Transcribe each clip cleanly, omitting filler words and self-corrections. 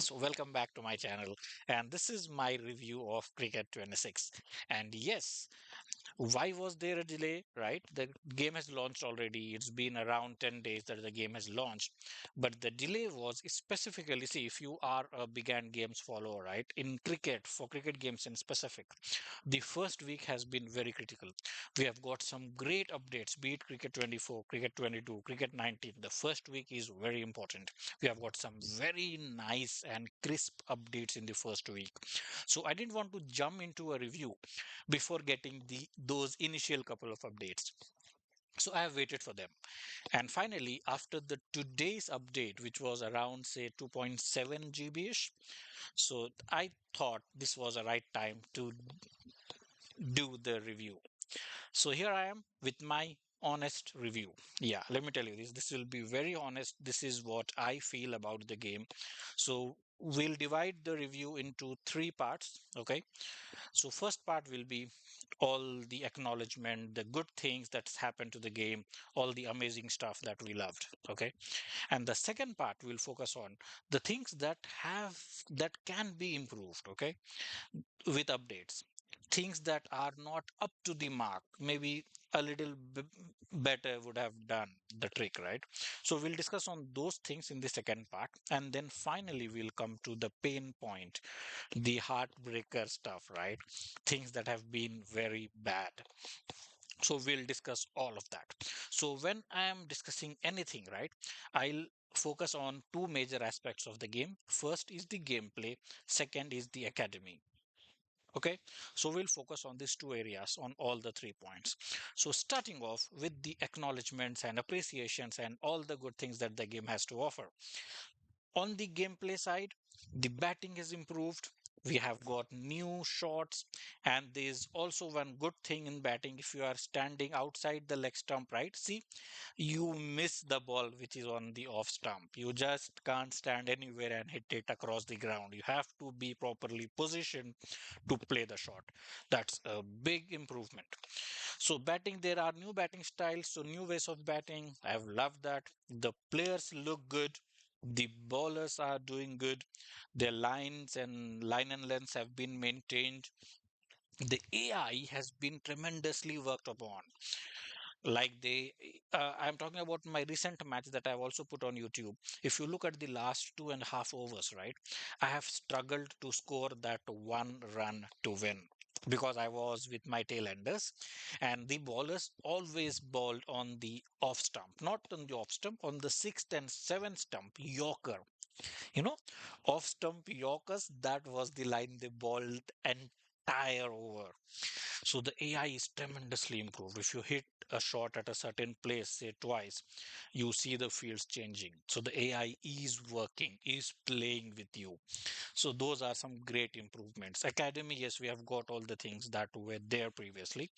So welcome back to my channel, and this is my review of Cricket 26. And yes, why was there a delay, right? The game has launched already. It's been around 10 days that the game has launched. But the delay was specifically, see, if you are a big and games follower, right? In cricket, for cricket games in specific, the first week has been very critical. We have got some great updates, be it Cricket 24, Cricket 22, Cricket 19. The first week is very important. We have got some very nice and crisp updates in the first week. So I didn't want to jump into a review before getting those initial couple of updates. So I have waited for them. And finally, after the today's update, which was around say 2.7 GB-ish, so I thought this was a right time to do the review. So here I am with my honest review. Yeah, let me tell you this. This will be very honest. This is what I feel about the game. So we'll divide the review into three parts. Okay. So first part will be all the acknowledgement, the good things that's happened to the game, all the amazing stuff that we loved. Okay. And the second part will focus on the things that can be improved. Okay, with updates, things that are not up to the mark, maybe a little better would have done the trick, right? So we'll discuss on those things in the second part, and then finally we'll come to the pain point, the heartbreaker stuff, right? Things that have been very bad. So we'll discuss all of that. So when I am discussing anything, right, I'll focus on two major aspects of the game. First is the gameplay, second is the academy. Okay, so we'll focus on these two areas on all the 3 points. So starting off with the acknowledgements and appreciations and all the good things that the game has to offer. On the gameplay side, the batting is improved. We have got new shots, and there's also one good thing in batting. If you are standing outside the leg stump, right? See, you miss the ball which is on the off stump. You just can't stand anywhere and hit it across the ground. You have to be properly positioned to play the shot. That's a big improvement. So batting, there are new batting styles, so new ways of batting. I've loved that. The players look good. The bowlers are doing good. Their lines and line and lengths have been maintained. The AI has been tremendously worked upon. Like I'm talking about my recent match that I've also put on YouTube. If you look at the last 2.5 overs, right, I have struggled to score that 1 run to win because I was with my tail enders, and the bowlers always bowled on the off stump, not on the off stump, on the sixth and seventh stump, Yorker. You know, off stump Yorkers, that was the line they bowled entire over. So the AI is tremendously improved. If you hit a shot at a certain place, say twice, you see the fields changing. So the AI is working, is playing with you. So those are some great improvements. Academy, yes, we have got all the things that were there previously.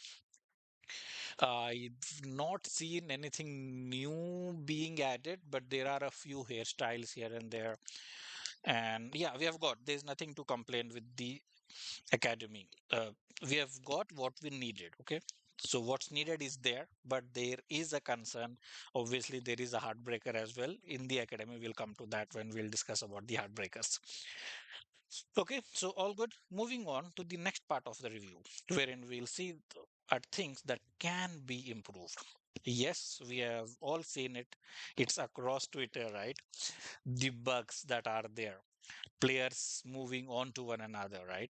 I've not seen anything new being added, but there are a few hairstyles here and there. And yeah, there's nothing to complain with the academy. We have got what we needed. Okay. So what's needed is there, but there is a concern. Obviously, there is a heartbreaker as well in the academy. We'll come to that when we'll discuss about the heartbreakers. Okay, so all good. Moving on to the next part of the review, wherein we'll see at things that can be improved. Yes, we have all seen it. It's across Twitter, right? The bugs that are there, players moving on to one another, right?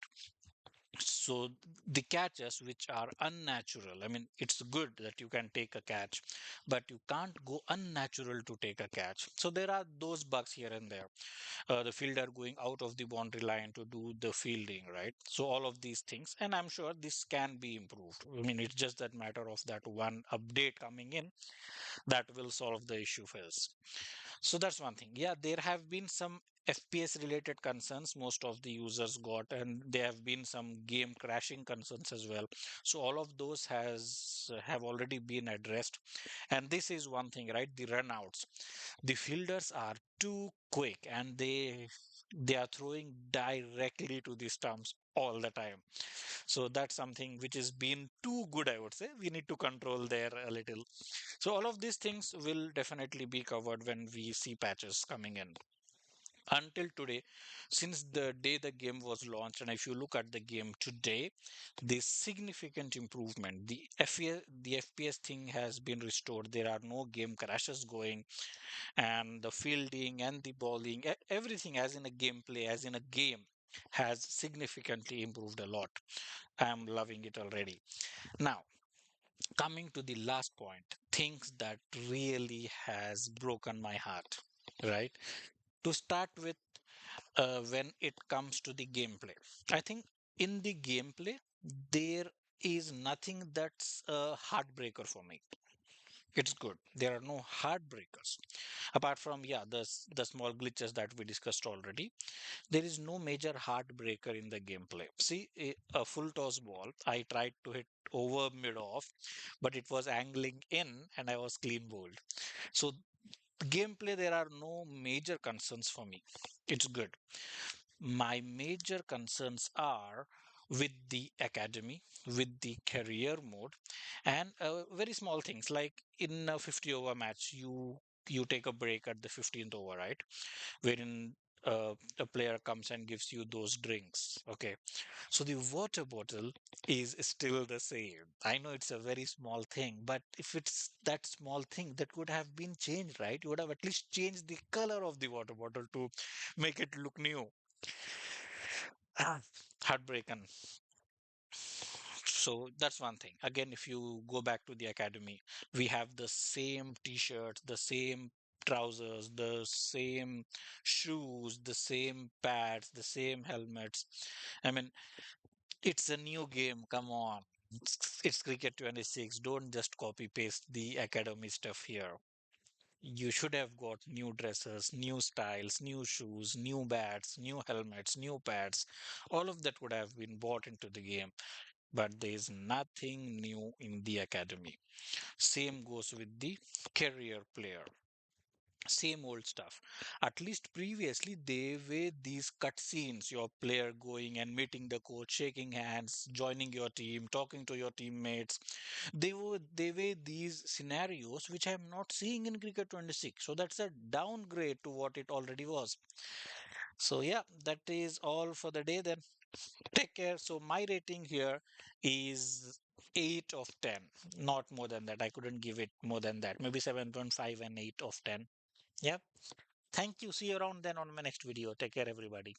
So the catches which are unnatural, I mean, it's good that you can take a catch, but you can't go unnatural to take a catch. So there are those bugs here and there. The fielder going out of the boundary line to do the fielding, right? So all of these things, and I'm sure this can be improved. I mean, it's just that matter of that one update coming in that will solve the issue first. So that's one thing. Yeah, there have been some FPS related concerns most of the users got, and there have been some game crashing concerns as well. So all of those has have already been addressed. And this is one thing, right? The runouts. The fielders are too quick, and they are throwing directly to the stumps all the time. So that's something which has been too good, I would say. We need to control there a little. So all of these things will definitely be covered when we see patches coming in. until today, since the day the game was launched. And if you look at the game today, the significant improvement, the fps thing has been restored. There are no game crashes going, and the fielding and the bowling, everything as in a gameplay, as in a game, has significantly improved a lot. I'm loving it already. Now, coming to the last point, things that really has broken my heart, right? To start with, when it comes to the gameplay, I think in the gameplay, there is nothing that's a heartbreaker for me. It's good. There are no heartbreakers. Apart from, yeah, the small glitches that we discussed already, there is no major heartbreaker in the gameplay. See, a full toss ball, I tried to hit over mid off, but it was angling in and I was clean bowled. So, gameplay, there are no major concerns for me. It's good. My major concerns are with the academy, with the career mode, and very small things like in a 50 over match, you take a break at the 15th over, right? Wherein a player comes and gives you those drinks. Okay, so the water bottle is still the same. I know it's a very small thing, but if it's that small thing, that could have been changed, right? You would have at least changed the color of the water bottle to make it look new. Ah, heartbreaking. So that's one thing. Again, if you go back to the academy, we have the same t-shirts, the same trousers, the same shoes, the same pads, the same helmets. I mean, it's a new game. Come on. It's Cricket 26. Don't just copy paste the academy stuff here. You should have got new dresses, new styles, new shoes, new bats, new helmets, new pads. All of that would have been bought into the game, but there is nothing new in the academy. Same goes with the career player. Same old stuff. At least previously, they were these cutscenes, your player going and meeting the coach, shaking hands, joining your team, talking to your teammates. They were these scenarios which I'm not seeing in Cricket 26. So that's a downgrade to what it already was. So yeah, that is all for the day then. Take care. So my rating here is 8 of 10. Not more than that. I couldn't give it more than that. Maybe 7.5 and 8 of 10. Yep. Thank you. See you around then on my next video. Take care, everybody.